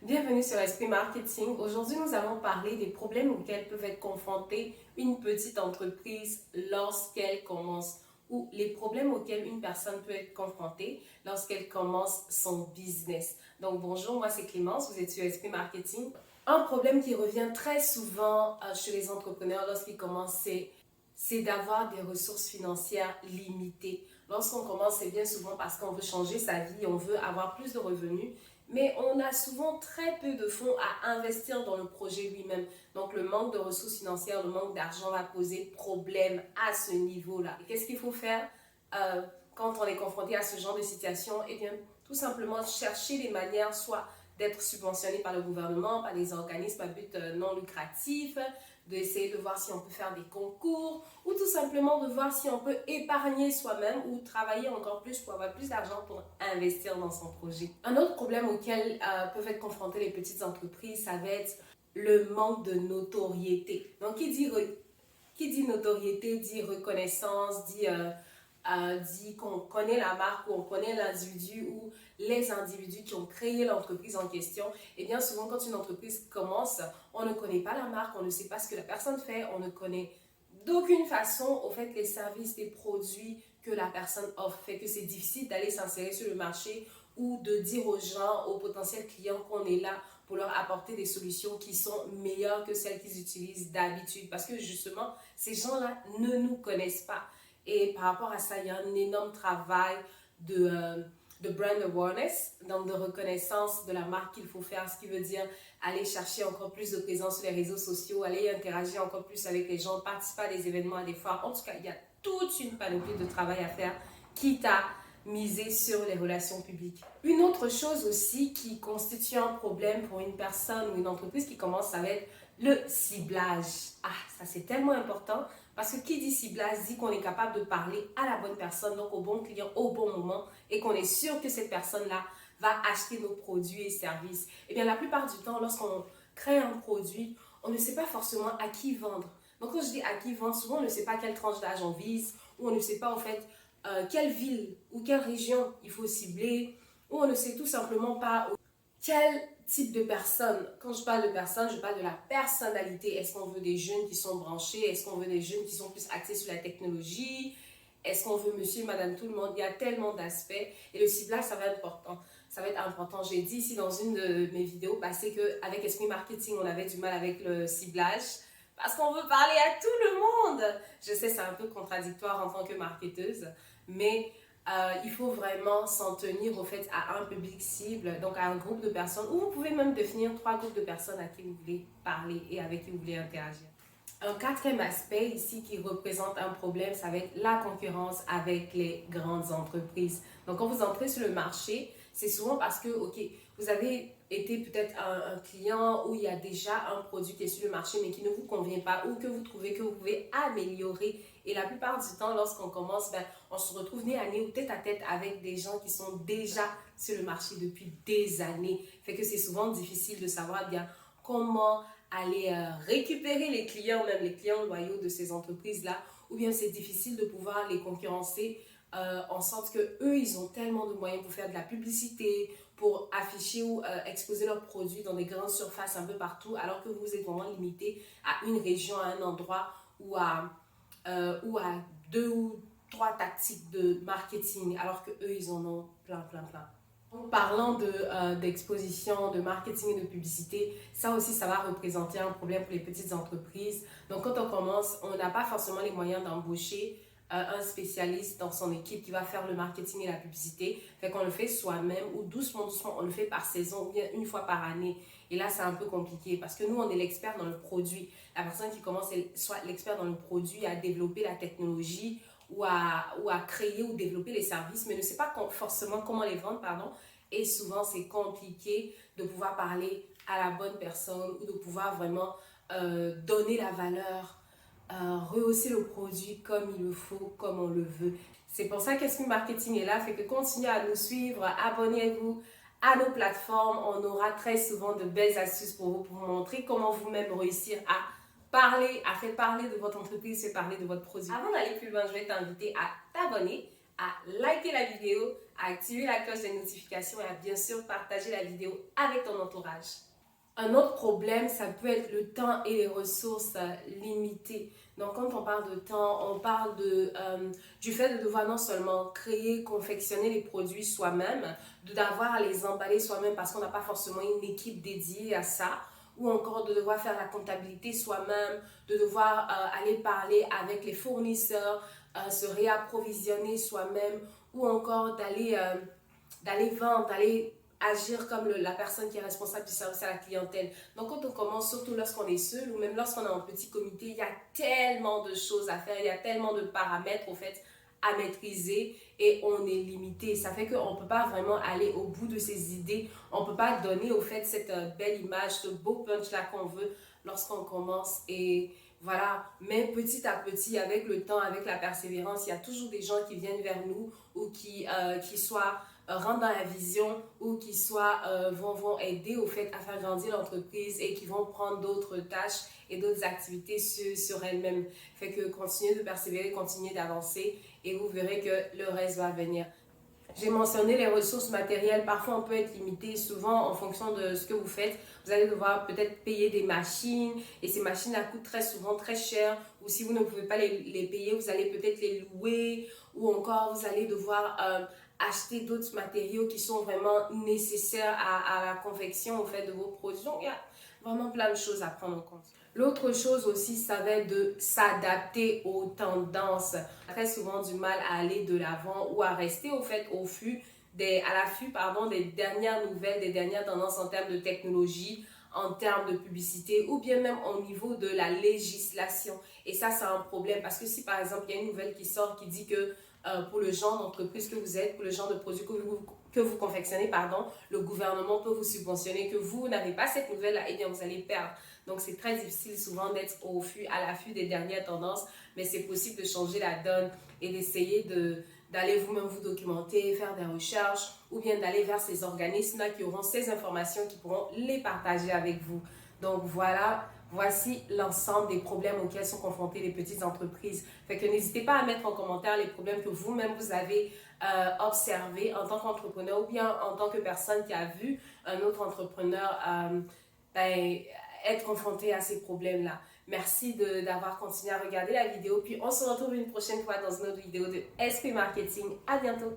Bienvenue sur Esprit Marketing. Aujourd'hui, nous allons parler des problèmes auxquels peuvent être confrontées une petite entreprise lorsqu'elle commence ou les problèmes auxquels une personne peut être confrontée lorsqu'elle commence son business. Donc, bonjour, moi c'est Clémence, vous êtes sur Esprit Marketing. Un problème qui revient très souvent chez les entrepreneurs lorsqu'ils commencent, c'est d'avoir des ressources financières limitées. Lorsqu'on commence, c'est bien souvent parce qu'on veut changer sa vie, on veut avoir plus de revenus, mais on a souvent très peu de fonds à investir dans le projet lui-même. Donc le manque de ressources financières, le manque d'argent va poser problème à ce niveau-là. Et qu'est-ce qu'il faut faire quand on est confronté à ce genre de situation? Eh bien, tout simplement chercher des manières soit d'être subventionné par le gouvernement, par les organismes à but non lucratif, d'essayer de voir si on peut faire des concours ou tout simplement de voir si on peut épargner soi-même ou travailler encore plus pour avoir plus d'argent pour investir dans son projet. Un autre problème auquel peuvent être confrontées les petites entreprises, ça va être le manque de notoriété. Donc, qui dit notoriété dit reconnaissance, dit qu'on connaît la marque ou on connaît l'individu ou les individus qui ont créé l'entreprise en question. Et bien souvent, quand une entreprise commence, on ne connaît pas la marque, on ne sait pas ce que la personne fait, on ne connaît d'aucune façon, au fait, les services, les produits que la personne offre. Fait que c'est difficile d'aller s'insérer sur le marché ou de dire aux gens, aux potentiels clients qu'on est là pour leur apporter des solutions qui sont meilleures que celles qu'ils utilisent d'habitude. Parce que justement, ces gens-là ne nous connaissent pas. Et par rapport à ça, il y a un énorme travail de brand awareness, donc de reconnaissance de la marque qu'il faut faire, ce qui veut dire aller chercher encore plus de présence sur les réseaux sociaux, aller interagir encore plus avec les gens, participer à des événements, à des foires. En tout cas, il y a toute une panoplie de travail à faire, quitte à miser sur les relations publiques. Une autre chose aussi qui constitue un problème pour une personne ou une entreprise qui commence, ça va être le ciblage. Ah, ça c'est tellement important parce que qui dit ciblage dit qu'on est capable de parler à la bonne personne, donc au bon client, au bon moment et qu'on est sûr que cette personne-là va acheter nos produits et services. Et bien la plupart du temps, lorsqu'on crée un produit, on ne sait pas forcément à qui vendre. Donc quand je dis à qui vendre, souvent on ne sait pas quelle tranche d'âge on vise ou on ne sait pas en fait quelle ville ou quelle région il faut cibler ou on ne sait tout simplement pas quel type de personne. Quand je parle de personne, je parle de la personnalité. Est-ce qu'on veut des jeunes qui sont branchés? Est-ce qu'on veut des jeunes qui sont plus axés sur la technologie? Est-ce qu'on veut monsieur, madame, tout le monde? Il y a tellement d'aspects. Et le ciblage, ça va être important. Ça va être important. J'ai dit ici dans une de mes vidéos passées qu'avec Esprit Marketing, on avait du mal avec le ciblage parce qu'on veut parler à tout le monde. Je sais, c'est un peu contradictoire en tant que marketeuse, mais il faut vraiment s'en tenir au fait à un public cible, donc à un groupe de personnes, ou vous pouvez même définir 3 groupes de personnes à qui vous voulez parler et avec qui vous voulez interagir. Un quatrième aspect ici qui représente un problème, ça va être la concurrence avec les grandes entreprises. Donc quand vous entrez sur le marché, c'est souvent parce que, ok, vous avez été peut-être un client où il y a déjà un produit qui est sur le marché mais qui ne vous convient pas ou que vous trouvez que vous pouvez améliorer. Et la plupart du temps, lorsqu'on commence, on se retrouve nez à nez ou tête à tête avec des gens qui sont déjà sur le marché depuis des années. Fait que c'est souvent difficile de savoir bien comment aller récupérer les clients, même les clients loyaux de ces entreprises-là, ou bien c'est difficile de pouvoir les concurrencer en sorte que eux ils ont tellement de moyens pour faire de la publicité, pour afficher ou exposer leurs produits dans des grandes surfaces un peu partout, alors que vous êtes vraiment limité à une région, à un endroit ou à 2 ou 3 tactiques de marketing, alors que eux ils en ont plein, plein, plein. Parlant d'exposition, de marketing et de publicité, ça aussi, ça va représenter un problème pour les petites entreprises. Donc, quand on commence, on n'a pas forcément les moyens d'embaucher un spécialiste dans son équipe qui va faire le marketing et la publicité. Fait qu'on le fait soi-même ou doucement, doucement, on le fait par saison ou bien une fois par année. Et là, c'est un peu compliqué parce que nous, on est l'expert dans le produit. La personne qui commence est soit l'expert dans le produit, à développer la technologie, ou à créer ou développer les services, mais ne sait pas forcément comment les vendre, pardon. Et souvent, c'est compliqué de pouvoir parler à la bonne personne ou de pouvoir vraiment donner la valeur, rehausser le produit comme il le faut, comme on le veut. C'est pour ça qu'Esprit Marketing est là, fait que continuez à nous suivre, abonnez-vous à nos plateformes. On aura très souvent de belles astuces pour vous montrer comment vous-même réussir à parler, à faire parler de votre entreprise, faire parler de votre produit. Avant d'aller plus loin, je vais t'inviter à t'abonner, à liker la vidéo, à activer la cloche des notifications et à bien sûr partager la vidéo avec ton entourage. Un autre problème, ça peut être le temps et les ressources limitées. Donc, quand on parle de temps, on parle du fait de devoir non seulement créer, confectionner les produits soi-même, d'avoir à les emballer soi-même parce qu'on n'a pas forcément une équipe dédiée à ça, ou encore de devoir faire la comptabilité soi-même, de devoir aller parler avec les fournisseurs, se réapprovisionner soi-même, ou encore d'aller vendre, d'aller agir comme la personne qui est responsable du service à la clientèle. Donc, quand on commence, surtout lorsqu'on est seul ou même lorsqu'on est en petit comité, il y a tellement de choses à faire, il y a tellement de paramètres, au fait, à maîtriser et on est limité. Ça fait qu'on ne peut pas vraiment aller au bout de ses idées. On ne peut pas donner, au fait, cette belle image, ce beau punch-là qu'on veut lorsqu'on commence. Et voilà, mais petit à petit, avec le temps, avec la persévérance, il y a toujours des gens qui viennent vers nous ou qui soient rentrent dans la vision ou qui soit vont aider au fait à faire grandir l'entreprise et qui vont prendre d'autres tâches et d'autres activités sur elles-mêmes. Fait que continuez de persévérer, continuez d'avancer et vous verrez que le reste va venir. J'ai mentionné les ressources matérielles. Parfois, on peut être limité. Souvent, en fonction de ce que vous faites, vous allez devoir peut-être payer des machines. Et ces machines-là coûtent très souvent très cher. Ou si vous ne pouvez pas les payer, vous allez peut-être les louer. Ou encore, vous allez devoir acheter d'autres matériaux qui sont vraiment nécessaires à la confection au fait de vos produits. Donc, il y a vraiment plein de choses à prendre en compte. L'autre chose aussi, ça va être de s'adapter aux tendances. Très souvent du mal à aller de l'avant ou à rester au fait à l'affût des dernières nouvelles, des dernières tendances en termes de technologie, en termes de publicité ou bien même au niveau de la législation. Et ça, c'est un problème parce que si par exemple, il y a une nouvelle qui sort qui dit que pour le genre d'entreprise que vous êtes, pour le genre de produit que vous confectionnez, le gouvernement peut vous subventionner, que vous n'avez pas cette nouvelle-là, et bien vous allez perdre. Donc c'est très difficile souvent d'être à l'affût des dernières tendances, mais c'est possible de changer la donne et d'essayer d'aller vous-même vous documenter, faire des recherches ou bien d'aller vers ces organismes-là qui auront ces informations, qui pourront les partager avec vous. Donc voilà, voici l'ensemble des problèmes auxquels sont confrontées les petites entreprises. Fait que n'hésitez pas à mettre en commentaire les problèmes que vous-même vous avez observés en tant qu'entrepreneur ou bien en tant que personne qui a vu un autre entrepreneur être confronté à ces problèmes-là. Merci d'avoir continué à regarder la vidéo. Puis on se retrouve une prochaine fois dans une autre vidéo de SP Marketing. À bientôt!